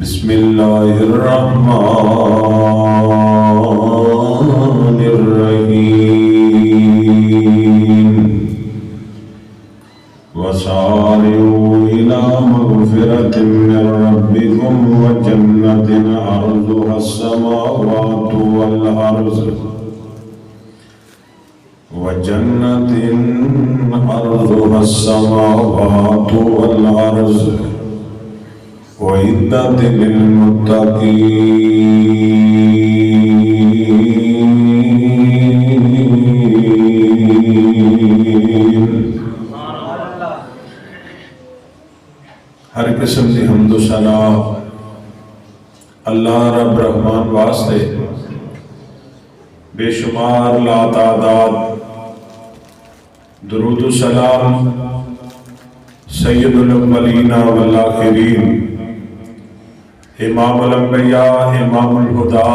بسم اللہ الرحمن الرحیم وسارعوا إلى مغفرة من ربكم وجنة عرضها السماوات والأرض وعدت للمتقین۔ ہر قسم کی حمد و ثنا اللہ رب رحمان واسطے، بے شمار لا تعداد درود و سلام سید الاولین والآخرین، امام الانبیاء، امام الہدا،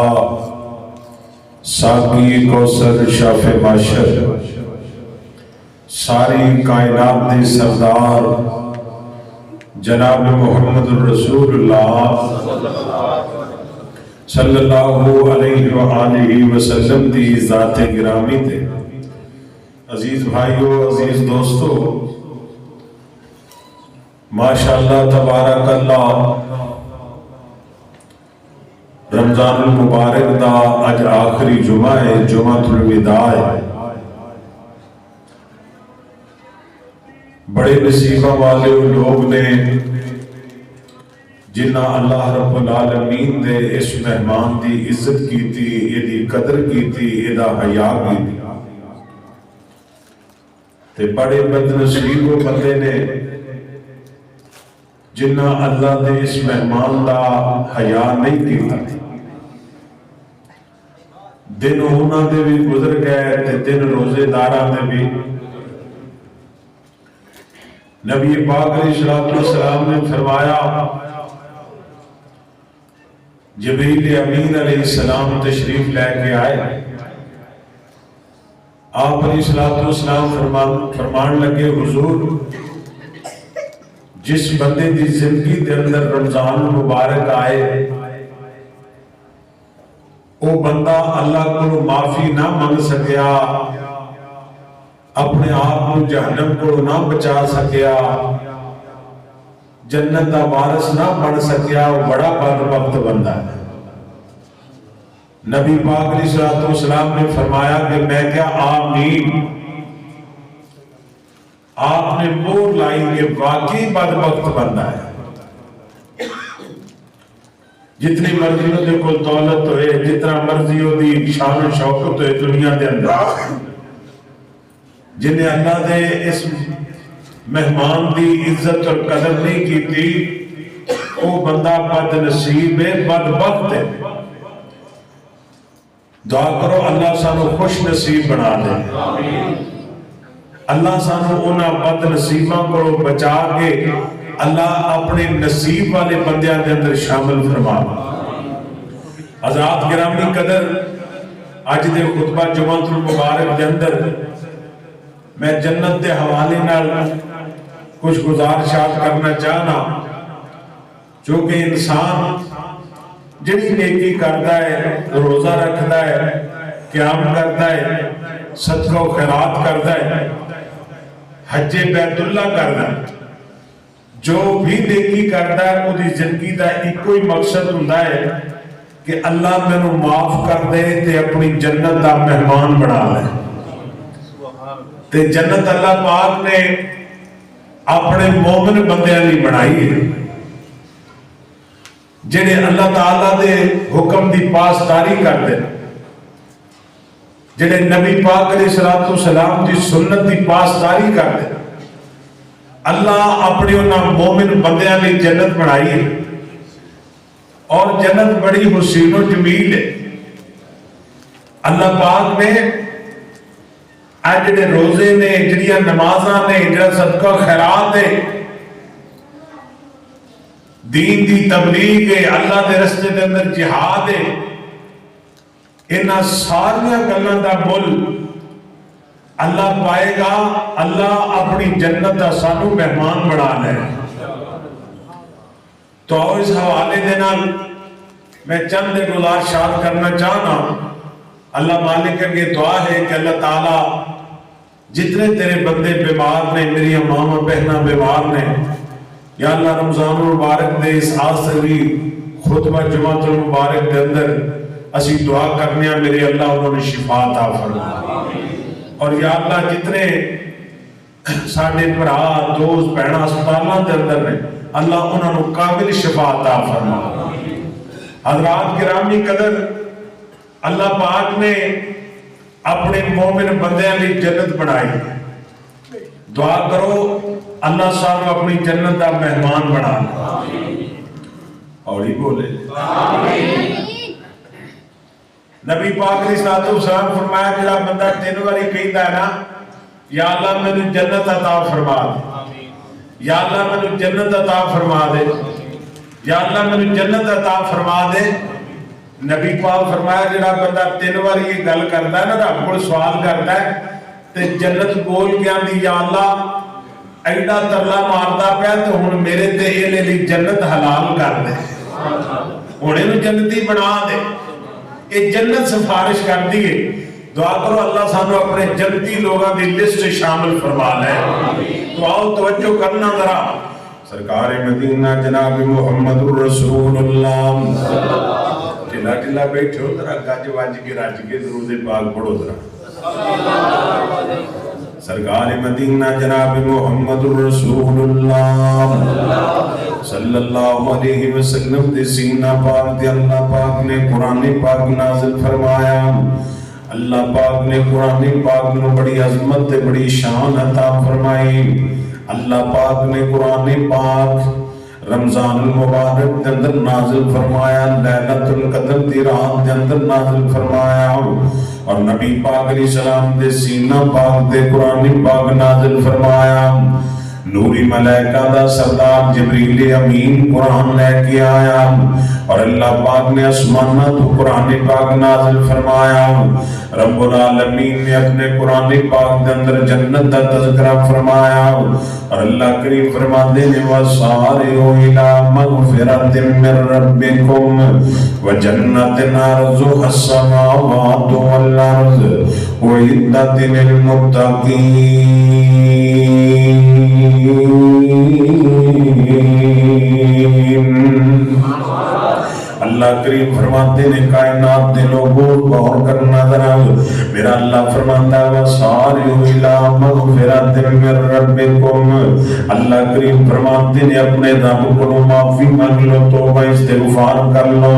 ساقی کوثر، شافع معشر، ساری کائنات کے سردار جناب محمد الرسول اللہ صلی اللہ علیہ وآلہ وسلم دی ذات گرامی تے۔ عزیز بھائیو، عزیز دوستو، ماشاءاللہ تبارک اللہ، رمضان المبارک دا اج آخری جمعہ ہے، جمعۃ الوداع ہے۔ بڑے نصیبہ والے لوگ نے جنہ اللہ رب العالمین دے اس مہمان دی عزت کیتی، ایدی قدر کیتی، ایدہ حیا کیتی۔ تے بڑے بدنصیب و بندے نے جنہ اللہ دے اس مہمان دا حیا نہیں کیتا۔ دن انہاں دے بھی گزر گئے تے دن روزے داراں دے بھی۔ نبی پاک علیہ السلام نے فرمایا، جبریل امین علیہ السلام تشریف لے کے آئے، آپ علیہ السلام فرمان لگے، حضور جس بندے دی زندگی دے اندر رمضان مبارک آئے، وہ بندہ اللہ کو معافی نہ مانگ سکیا، اپنے آپ کو جہنم کو نہ بچا سکیا، جنت دا وارث نہ بن سکیا، وہ بڑا بدبخت بندہ ہے۔ نبی پاک علیہ السلام نے فرمایا کہ میں کیا آمین۔ آپ نے مور لائی کہ واقعی بدبخت بندہ ہے۔ جتنی مرضی ہو دے کل دولت ہوئے، جتنا مرضی ہو دی شان و شوکت ہوئے دنیا دے اندر، جنہیں اللہ دے اس مہمان دی عزت اور قدر نہیں کی تھی، وہ بندہ بد نصیب ہے، بدبخت ہے۔ دعا کرو اللہ سانو خوش نصیب بنا دے، اللہ سانو انہاں بد نصیباں کو بچا کے اللہ اپنے نصیب والے بندیاں دے اندر شامل فرما۔ حضرات گرامی قدر، آج دے خطبہ جمعۃ المبارک دے اندر میں جنت دے حوالے نال کچھ گزارشات کرنا چاہنا، جو کہ انسان جڑی نیکی کرتا ہے، روزہ رکھتا ہے، قیام کرتا ہے، صدقہ و خیرات کرتا ہے، حج بیت اللہ کرتا ہے، جو بھی نیکی کرتا ہے وہ دی زندگی دا ایک کوئی مقصد ہوتا ہے کہ اللہ میں نو معاف کر دے تے اپنی جنت دا مہمان بنا لے۔ تے جنت اللہ پاک نے اپنے مومن بندیاں لی بنائی ہے، جنہیں اللہ تعالیٰ دے حکم دی پاسداری کر دے، جنہیں نبی پاک علیہ السلام دی سنت دی پاسداری کر دے۔ اللہ اپنے انہاں مومن بندیاں لی جنت بنائی ہے، اور جنت بڑی حسین و جمیل ہے۔ اللہ پاک نے جڑے روزے نے، جڑیاں نمازاں نے، جڑا صدقہ خیرات ہے، دین دی تبلیغ ہے، اللہ دے رستے دے اندر جہاد ہے، انہاں ساریاں گلاں دا مل اللہ پائے گا۔ اللہ اپنی جنت دا سانو مہمان بنا لے۔ تو اس حوالے دے نال میں چند گزارشات کرنا چاہنا. اللہ مالک کی دعا ہے کہ اللہ تعالیٰ جتنے تیرے بندے بیمار نے، میری ماما بہنہ بیمار نے، یا اللہ رمضان المبارک دے اس آخری خطبہ جمعۃ المبارک دے اندر اسی دعا کرنے ہیں میرے اللہ انہوں نے شفا عطا فرما. اور یا اللہ جتنے ساڑھے بھرا دوست بہنا اسپتالاں دے اندر نے، اللہ انہوں نے قابل شفا عطا فرما. حضرات گرامی قدر، اللہ پاک نے اپنے مومن بندیاں لی جنت بنائی. دعا کرو اللہ صاحب اپنی جنت دا مہمان بنا. اور ہی بولے نبی پاک علیہ السلام فرمایا جڑا بندہ 3 باری کہندا ہے نا یا اللہ مینوں جنت عطا فرما دے، یا اللہ مینوں جنت عطا فرما دے، یا اللہ مینوں جنت عطا فرما دے. نبی پاک فرمایا جڑا بندہ 3 باری یہ گل کردا ہے نا، رب کول سوال کردا ہے تے جنت بول کے آندی یا اللہ ایڈا ترلا ماردا پیا تے ہن میرے تے اے لی جنت حلال کر دے، ہن اینو جنتی بنا دے. یہ جنت سفارش کر دیئے. دعا کرو اللہ سانو اپنے جنتی لوگاں دی لسٹ شامل فرما لے. دعاؤ توجہ کرنا ذرا. سرکار مدینہ جناب محمد الرسول اللہ ٹھلا ٹھلا بیٹھو ذرا گج واج کے راج کے درود پاک پڑھو ذرا. سرکار مدینہ جناب محمد الرسول اللہ صلی اللہ علیہ وسلم دے سینہ پاک دے اللہ پاک نے قرآن پاک نازل فرمایا. اللہ پاک نے قرآن پاک نے بڑی عظمت دے بڑی شان عطا فرمائی. اللہ پاک نے قرآن پاک رمضان المبارک دے اندر نازل فرمایا، لیلۃ القدر دی رات دے اندر نازل فرمایا. اور نبی پاک علیہ السلام دے سینہ پاک دے قرآن پاک نازل فرمایا. نوری ملائکہ دا سردار جبریل امین قرآن لے کے آیا اور اللہ پاک نے اسمانہ تو قرآن پاک نازل فرمایا. رب العالمین نے اپنے قرآن پاک دے اندر جنت دا تذکرہ فرمایا اور اللہ کریم فرماتے ہیں وَسَارِعُوا إِلَىٰ مَغْفِرَةٍ مِّن رَّبِّكُمْ وَجَنَّةٍ عَرْضُهَا السَّمَاوَاتُ وَالْأَرْضُ أُعِدَّتْ لِلْمُتَّقِينَ. اللہ کریم فرماتے ہیں کائنات دے لوگوں غور کرنا ذرا. میرا اللہ فرماتا ہے وَسَارِعُوا إِلَىٰ مَغْفِرَةٍ مِّن رَّبِّكُمْ. اللہ کریم فرماتے ہیں اپنے رب کو معافی مانگ لو، توبہ استغفار کر لو.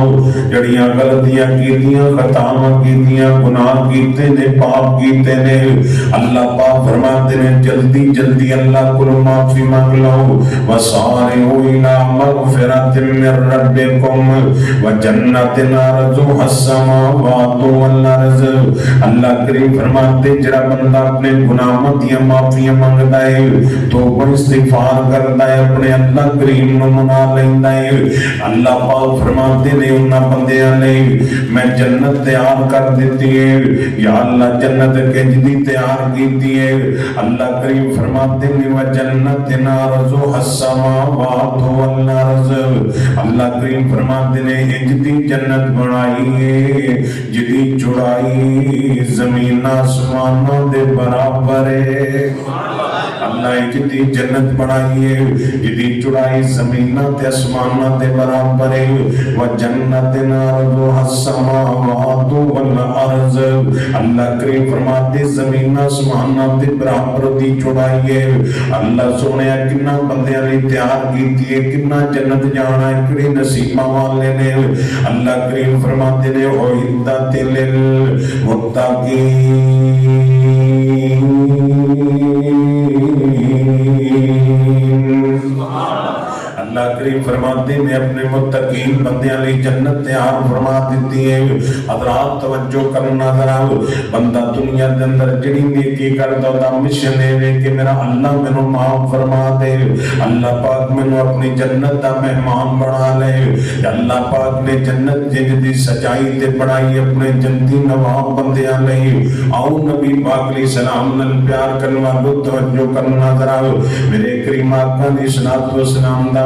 جڑیاں غلطیاں کیتیاں، خطاواں کیتیاں، گناہ کیتے نے، پاپ کیتے نے، اللہ پاک فرماتے ہیں جلدی جلدی اللہ کو معافی مانگ لو. وَسَارِعُوا إِلَىٰ مَغْفِرَةٍ مِّن رَّبِّكُمْ وَجَنَّةٍ عَرْضُهَا السَّمَاوَاتُ وَالْأَرْضُ. اللہ کریم فرماتے جڑا بندہ اپنے گناہوں دی معافیاں مانگدا ہے، توبہ استغفار کردا ہے، اپنے اللہ کریم نو منا لیندا ہے، اللہ پاک فرماتے نے انہاں بندیاں لئی میں جنت تیار کر دیتی ہے. یا اللہ جنت کجدی تیار کیتی ہے. اللہ کریم فرماتے نے وَجَنَّةٍ عَرْضُهَا السَّمَاوَاتُ وَالْأَرْضُ. اللہ کریم فرماتے نے جدی جنت بنائی ہے جدی چڑائی زمین آسمانوں دے برابر ہے. اللہ جدی جنت بنائی ہے جدی چڑائی زمین تے آسمانوں دے برابر ہے. وَجَنَّةٍ عَرْضُهَا السَّمَاوَاتُ وَالْأَرْضُ. اللہ کریم فرماتے زمین آسمانوں دے برابر دی چڑائی ہے. اللہ سونے کنا بندیاں لئی تیار کیتی ہے، کنا جنت جانا ہے، کڑی نصیبہ والے نے. اللہ کریم فرماتے نے اُعِدَّتْ لِلْمُتَّقِينَ. اللہ کریم فرماتے ہیں اپنے متقین بندیاں لئی جنت تیار فرما دیتی ہے. حضرات توجہ کرنا ذرا. بندہ دنیا دے اندر جڑی نیکی کردا دا مشن ہے کہ میرا اللہ مینوں معاف فرما دے، اللہ پاک مینوں اپنی جنت دا مہمان بنا لے. اللہ پاک نے جنت دی سجائی تے بڑائی اپنے جنتی نواب بندیاں لئی. آؤ نبی پاک علیہ السلام نال پیار کرن والو توجہ کرنا ذرا. میرے کریم آقا علیہ الصلوۃ والسلام دا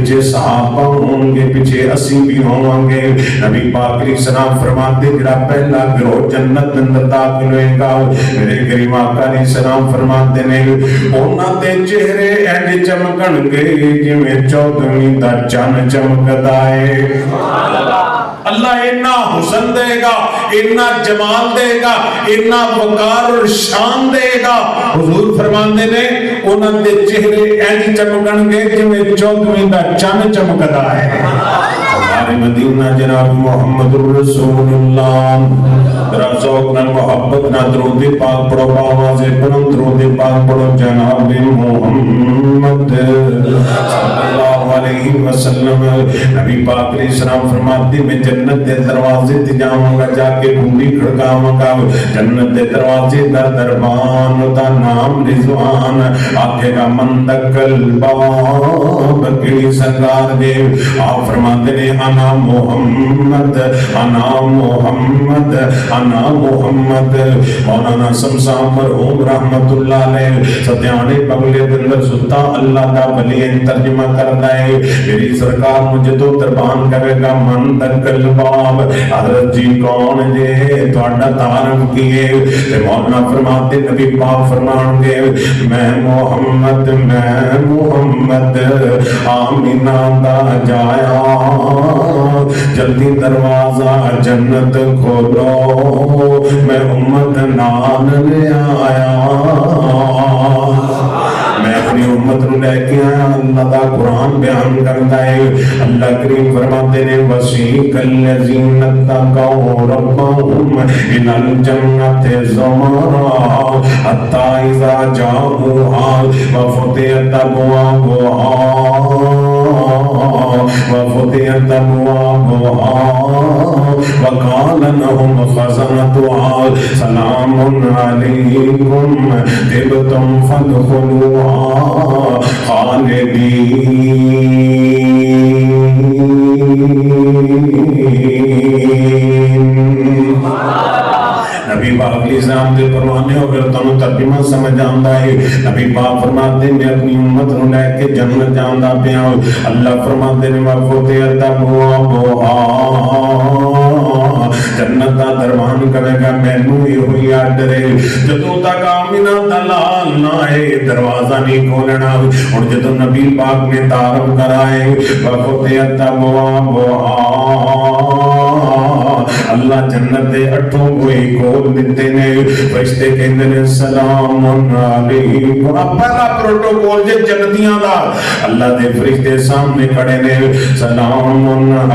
پیچھے صحابہ ہوں گے, پیچھے اسی بھی ہوں گے. نبی پاک علیہ السلام فرماتے جڑا پہلا گروہ جنت اندر داخل ہوئے گا, میرے کریم آقا علیہ السلام فرماتے نے انہاں دے چہرے اینج چمکن گے جویں 14ویں دا چن چمکدا ہے. اللہ اتنا حسن دے گا, اتنا جمال دے گا, اتنا وقار اور شان دے گا. حضور فرماندے نے انہاں دے چہرے اینج چمکن گے جویں 14ویں دا چن چمکدا ہے. ہمارے مدینہ جناب محمد رسول اللہ, ذرا ذوق نال محبت نال درود پاک پڑھو, آواز بلند درود پاک پڑھو. جناب محمد صلی اللہ علیہ وسلم, نبی پاک علیہ السلام فرماتے میں جنت دے دروازے تے جاواں گا, جا کے کنڈی کھڑکاواں گا. جنت دے دروازے دا دربان دا نام رضوان, آکھے گا من دکل باب کی سرکار دے. آپ فرماتے نے انا محمد انا محمد انا محمد. مولانا شمسام مرحوم رحمت اللہ علیہ ستیانے بنگلے دندر ستا اللہ دا ولی ترجمہ کرتا ہے, میری سرکار مجھے تو دربان کرے گا من دکل باب. حضرت جی کون جے تھوڑا تعارف کیے, تے مولانا فرماتے نبی پاک فرمان گے میں محمد آمینہ دا جایا, جلدی دروازہ جنت کھولو میں امت نال لے آیا. میں اپنی امت نو لے کے آیا. اللہ دا قرآن بیان کرتا ہے, اللہ کریم فرماتے نے وسیق الذین اتقوا ربهم الی الجنۃ زمرا حتی اذا جاءوها وفتحت ابوابها وقال لهم خزنتها سلام علیکم طبتم فادخلوها خالدین. نبی پاک علیہ السلام دے پروانے ہو گئے تانوں ترجمہ سمجھ آندا ہے. نبی پاک فرماتے میں اپنی امت نو لے کے جنت جاندا پیا. اللہ فرماتے نے وفتحت ابوابها, جنت دا دروازہ کرے گا مینوں ہی ہوئی آڈر جدوں تک آمینہ دلال نہ ہے دروازہ نہیں کھولنا. اور جدوں نبی پاک نے تعارف کرائے وفتحت ابوابها, اللہ جنت دے اٹھوں کوئی کھول دیتے نے. فرشتے کہندے نے سلام علیکم. پہلا پروٹوکول جے جنتیاں دا, اللہ دے فرشتے سامنے کھڑے نے سلام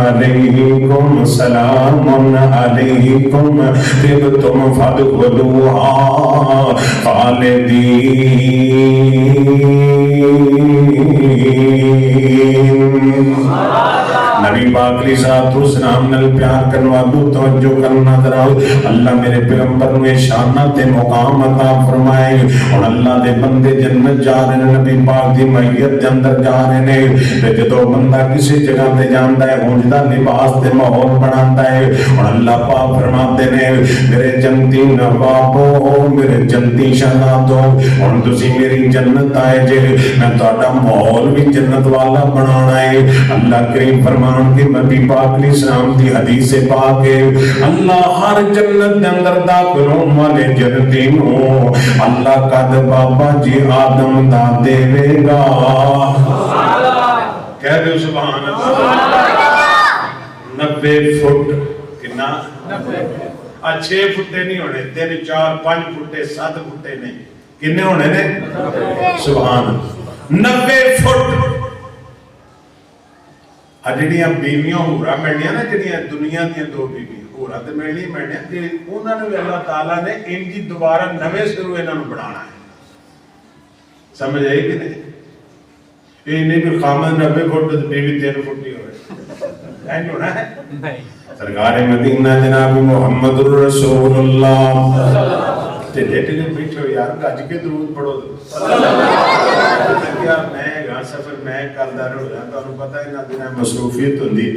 علیکم سلام علیکم طبتم فادخلوها خالدین. نبی پاک علیہ الصلوۃ والسلام نال پیار کرن والو توجہ کرنا ذرا. اللہ میرے پیغمبر نو شان تے مقام عطا فرمائے. اور اللہ دے بندے جنت جا رہے ہیں, نبی پاک دی معیت دے اندر جا رہے ہیں. تے جدوں بندہ کسی جگہ تے جاندا ہے اونج دا لباس تے ماحول بناندا ہے. اور اللہ پاک فرماتے نے میرے جنتی نوابو میرے جنتی شہزادو ہن تسی میری جنت آئے جے, میں تہاڈا ماحول بھی جنت والا بنانا ہے. اللہ کریم فرمان کہ نبی پاک علیہ السلام دی حدیث پاک ہے اللہ ہر جنت دے اندر داخل ہونے والے جنتی نو اللہ قد بابا جی آدم دا دے گا. کہہ دو سبحان اللہ. 90 فٹ کنا 6 فٹے نہیں ہونے, 3 4 5 فٹے 7 فٹے نہیں, کنے ہونے نے سبحان اللہ 90 فٹ. جڑیاں بیویاں ہورا ملنیاں نا, جڑیاں دنیا دیاں 2 بیویاں ہورا تے ملنی ملنیاں, تے انہاں نے اللہ تعالیٰ نے انجی دوبارہ نویں سروں انہاں نوں بنانا ہے. سمجھ آئی کہ نہیں؟ یہ نہیں بھی خامد 90 فٹ تے بیوی 3 فٹ نہیں ہوئے, این ہونا ہے نہیں. سرکار مدینہ جناب محمد رسول اللہ تے لیٹ کے بیٹھو یار, گج کے درود پڑھو. کیا میں گا سفر میں کردا رہا, تانوں پتہ ہے نا دنیا مصروفیت ہوندی,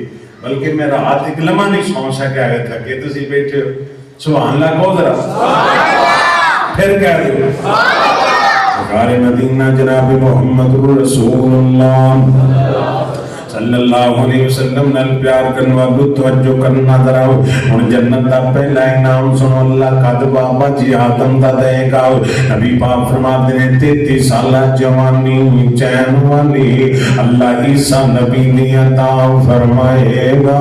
بلکہ میں رات ایک لمحہ نہیں سو سکیا ہے تھکے تسی بیٹھے ہو. سبحان اللہ کہو ذرا, پھر کہہ دو سرکار مدینہ جناب محمد رسول اللہ صلی اللہ علیہ وسلم نال پیار کرنے والو توجہ کرنا ذرا ہن جنت دا پہلا انعام سنو اللہ قد بابا جی آدم دا دے گا نبی پاک فرماتے ہیں 33 سالہ جوانی چین والی اللہ عیسیٰ نبی نے عطا فرمائے گا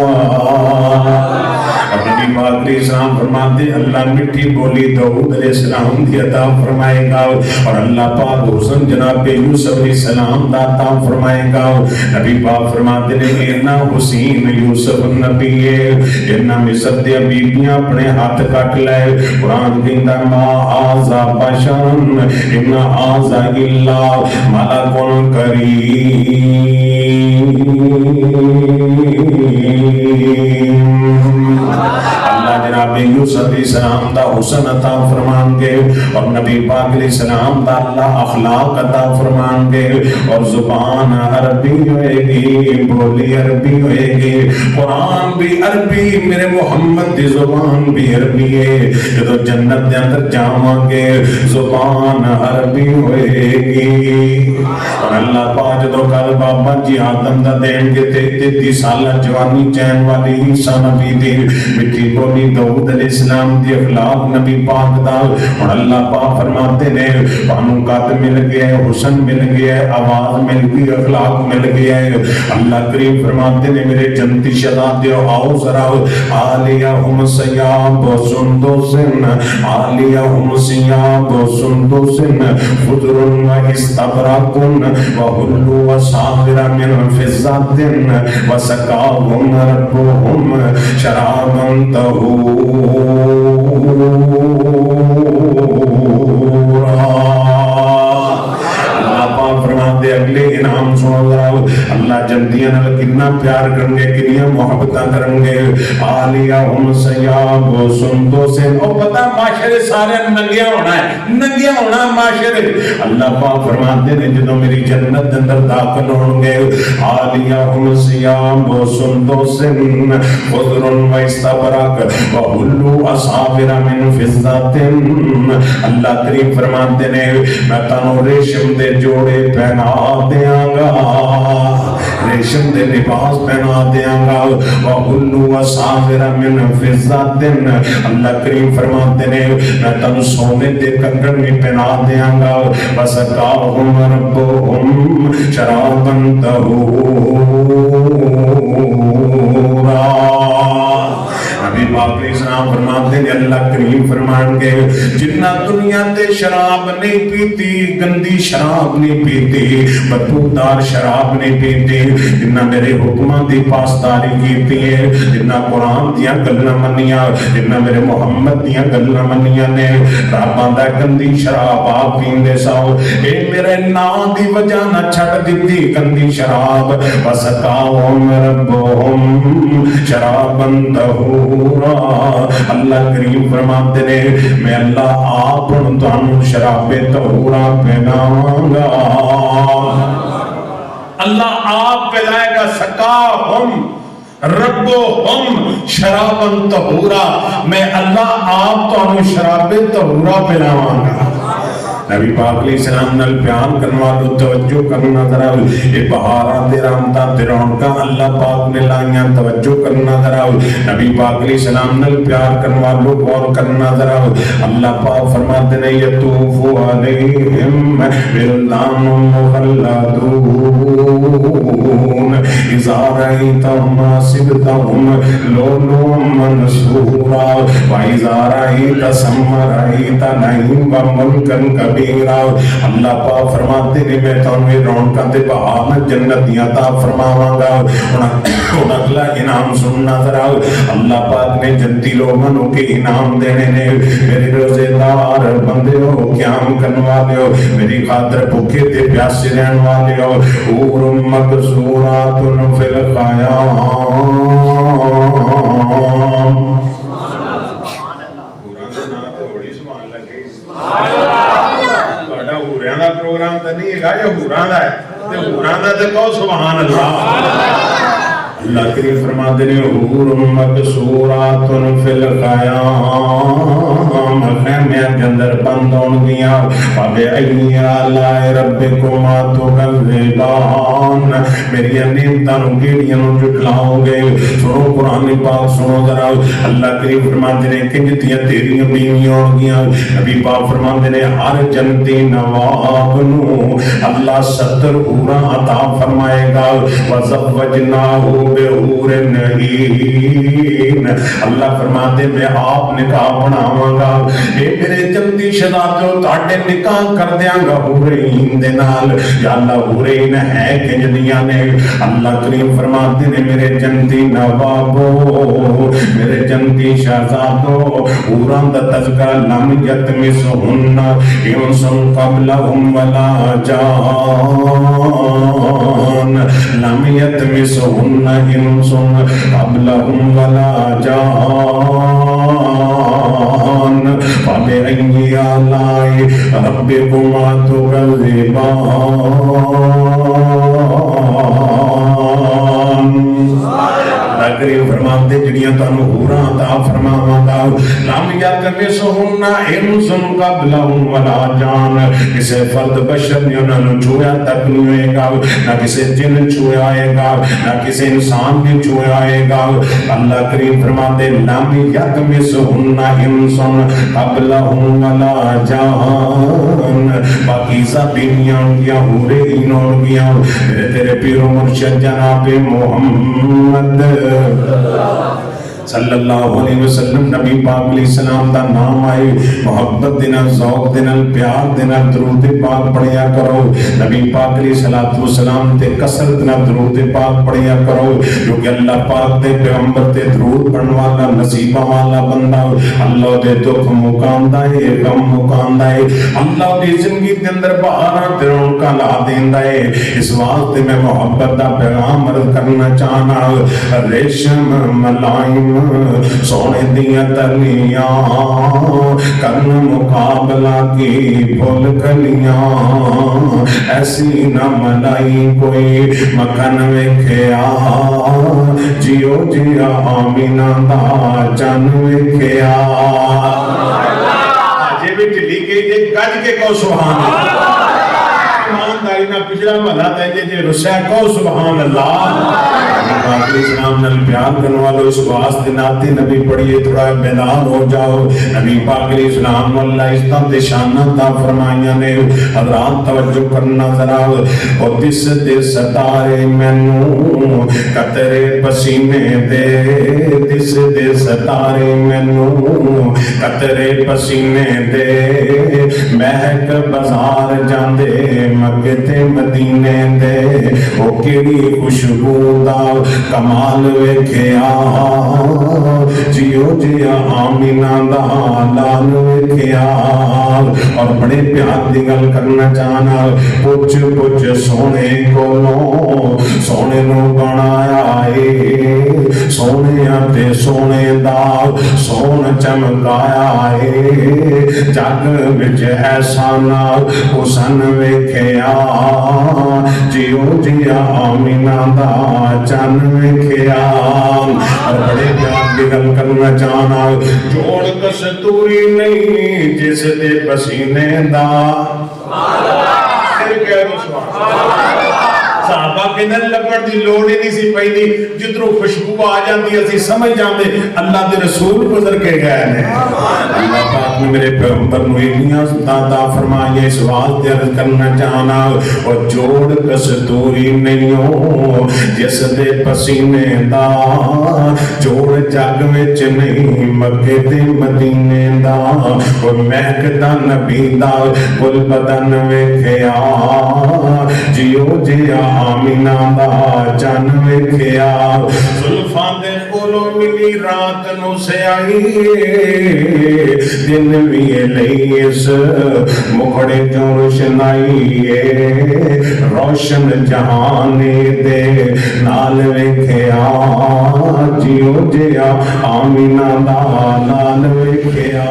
نبی پاک علیہ السلام فرماتے ہیں اللہ مٹھی بولی داؤد علیہ السلام کی عطا فرمائے گا اور اللہ پاک حسن جناب یوسف علیہ السلام دا عطا فرمائے گا نبی پاک فرماتے ہیں اینا حسین یوسف نبی ہے اینا مصر دے بیبیاں اپنے ہاتھ کٹ لائے قرآن کہتا ما آزا بشرن اینا آزا اللہ ملک کریم اللہ جناب یوسف علیہ السلام دا حسن عطا فرمان گے اور نبی پاک علیہ السلام دا اللہ اخلاق عطا فرمان گے اور زبان عربی ہوئے گی بولی عربی ہوئے گی قرآن بھی عربی میرے محمد دی زبان بھی عربی ہے جدو جنت دے اندر جاواں گے زبان عربی ہوئے گی اور اللہ پاک جدو کل بابا جی آدم دا دین گے 33 سالہ جوانی چین والی عیسیٰ نبی دی مٹی بولی داؤد علیہ السلام دی اخلاق نبی پاک دا اور اللہ پاک فرماتے نے پانوں قد مل گیا ہے حسن مل گیا ہے آواز مل گئی اخلاق مل گیا ہے اللہ کریم فرماتے نے میرے جنتی شہزادیو آؤ ذرا عالیہم ثیاب سندس عالیہم ثیاب سندس خضر و استبرق وحلوا اساور من فضة وسقاهم ربهم شرابا فرماتے اگلے انعام سنو ذرا اللہ جنتیاں نال کتنا پیار کرنگے کنیاں محبتاں کرنگے عالیہم ثیاب سندس او پتہ معاشرے سارے ننگیا ہونا ہے ننگیا ہونا معاشرے اللہ پاک فرماتے ہیں جدو میری جنت اندر داخل ہونگے عالیہم ثیاب سندس خضر و استبرق وحلوا اساور من فضة اللہ کریم فرماتے ہیں میں تانوں ریشم دے جوڑے پہنا دیاں گا ریشم دے لباس پہنا دیاں گا وَحُلُّوا سَاغِرَ مِنْ فِضَّةٍ اللہ کریم فرماتے ہیں میں تم سونے دے کنگن میں پہنا دیاں گا وَسَقَاهُمْ رَبُّهُمْ شَرَابًا طَهُورًا نبی پاک علیہ السلام فرماتے ہیں اللہ کریم فرمان کے جنہ دنیا تے شراب نہیں پیتی گندی شراب نہیں پیتی بدبودار شراب نہیں پیتی جنہ میرے حکماں دی پاسداری کیتی ہے جنہ قرآن دیاں گلاں منیاں جنہ میرے محمد دیاں گلاں منیاں نے راباں دا گندی شراب آپ پیندے ساؤ اے میرے نام دی وجہ نہ چھٹ دیتی گندی شراب وَسَقَاهُمْ رَبُّهُمْ شَرَابًا طَهُورًا اللہ کریم فرماتے نے میں اللہ آپ تانوں شراب طہورا پہناواں گا اللہ آپ پلائے گا سقاہم ربہم شرابا طہورا میں اللہ آپ تانوں شراب طہورا پہناواں گا نبی پاک علیہ السلام نال پیار کرنے والوں توجہ کرنا ذرا یہ بہاراں دے رامتا تے رونقاں اللہ پاک نے لائیاں توجہ کرنا ذرا نبی پاک علیہ السلام نال پیار کرنے والوں غور کرنا ذرا اللہ پاک فرماتے ہیں یطوف علیہم ولدان مخلدون اذا رأیتہم حسبتہم لؤلؤا منثورا واذا رأیت ثم رأیت نعیما ملکا اللہ پاک فرماتے ہیں میں تانوں رونقاں تے بہار جنتیاں عطا فرماواں گا ہن اگلا انعام سننا ذرا اللہ پاک نے جنتی لوگوں کے انعام دینے نے میرے روزے دار بندے ہو قیام کرنے والے ہو میری خاطر بھوکے تے پیاسے رہن والے ہو حور مقصورات فی الخیام پروگرام تو نہیں ہے یہ حوراں دا ہے تے حوراں دا تے کہو سبحان اللہ اللہ کریم فرماتے ہیں حور مقصورات فی الخیام خیمے خیمیاں کے اندر بند ہون گیا فَبِأَيِّ آلَاءِ رَبِّكُمَا تُكَذِّبَانِ میری نعمتاں نو کیڑیاں نو جھٹلاؤ گے سنو قرآن پاک سنو ذرا اللہ کریم فرماتے ہیں کہ جتیاں تیریاں بیویاں ہون گیاں نبی پاک فرماتے ہیں ہر جنتی نواب نو اللہ 70 حوراں عطا فرمائے گا وَزَوَّجْنَاهُ بِحُورٍ عِین اللہ فرماتے ہیں میں آپ نکاح بناواں گا اے میرے جنتی شہزادو تہاڈے نکاح کر دیاں گا حور عین دے نال یا اللہ حور عین ہے کہ جنیاں نے اللہ کریم فرماتے ہیں میرے جنتی نوابو میرے جنتی شہزادو حوراں دا تذکرہ لم یتمسہن انس قبلہم ولا جان لم یتمسہن انس قبلہم ولا جان فبأي آلاء ربكما تكذبان کریم فرماتے جڑیاں تانوں حوراں عطا فرماواں گا لم یتمسہن انس قبلہم ولا جان کسے فرد بشر نے انہاں نوں چھویا تک نہیں ہوئے گا نہ کسے جن چھویا آئے گا نہ کسے انسان نے چھویا آئے گا اللہ کریم فرماتے لم یتمسہن انس قبلہم ولا جان باقی سب بیویاں کیا حور عین ہو گیا تیرے پیر و مرشد جناب محمد صلی اللہ علیہ وسلم نبی پاک علیہ السلام دا نام آئے محبت دینا ذوق دینا پیار دینا درود پاک پڑھیا کرو نبی پاک علیہ السلام تے کثرت دینا درود پاک پڑھیا کرو کیونکہ اللہ پاک تے پیغمبر تے درود پڑھن والا نصیبہ والا بندہ اللہ دے دکھ مکاندہ ہے غم مکاندہ ہے اللہ دی زندگی دے اندر بہارا تیروں کا لا دیندہ ہے اس واسطے میں محبت دا پیغام عرض کرنا چاہنا ریشم ملائم سونے دیا تلیاں کرن مقابلہ کی بھول کلیاں ایسی نہ ملائی کوئی مکن ویکھیا جیو جیا آمینہ دا جن ویکھیا آجے بھی ٹلی گئی جے گج کے کو سبحان اللہ ایمانداری نہ پچھلا ملہ دے جے رسے کو سبحان اللہ پاک اسلام نل پیار کرنے والو اس واسطے ناتے نبی پڑھئے تھوڑا بیدار ہو جاؤ نبی پاک اسلام اللہ اس طرح شانہ تا فرمائیاں نے حضرات توجہ کرنا ذرا اور دس دے ستارے مینوں قطرے پسینے دے دس دے ستارے مینوں قطرے پسینے دے مہک بازار جاندے مکے تے مدینے دے او کیڑی خوشبو دا کمال ویکھیا جیو جیا آمینہ دا لال ویکھیا اور بڑے پیار دی گل کرنا چاہنا پوچھ پوچھ سونے کولوں سونے نو بنایا اے سونے آتے سونے دا سون چمکایا اے جگ وچ ایسا نہ حسن ویکھیا جیو جیا آمینہ دا چن ویکھیا اور بڑے پیار دی گل کرنا چاہنا جوڑ کستوری نہیں جس دے پسینے دا پھر کہہ دو سبحان صحابہ کے دل لپڑ دی لوڑی نہیں سی پہی دی جتروں خوشبو آ جاندی اسی سمجھ جاندے اللہ دے رسول گزر کے گئے ہیں اللہ پاک نے میرے پیغمبر نو انیاں دادا فرمائے اس واسطے عرض کرنا چاہنا اور جوڑ کستوری نہیں ہو جس دے پسینے دا جوڑ جگ وچ نہیں مکے تے مدینے دا اور مہک دا نبی دا گل بدن ویکھیا جیو جیا آمینہ دا جن ویکھیا زلفاں دے کولوں ملی رات نو سے آئی دن بھی لئی اس مکھڑے جو روشنائی روشن جہانے دے نال ویکھیا جیو جیا آمینہ دا نال ویکھیا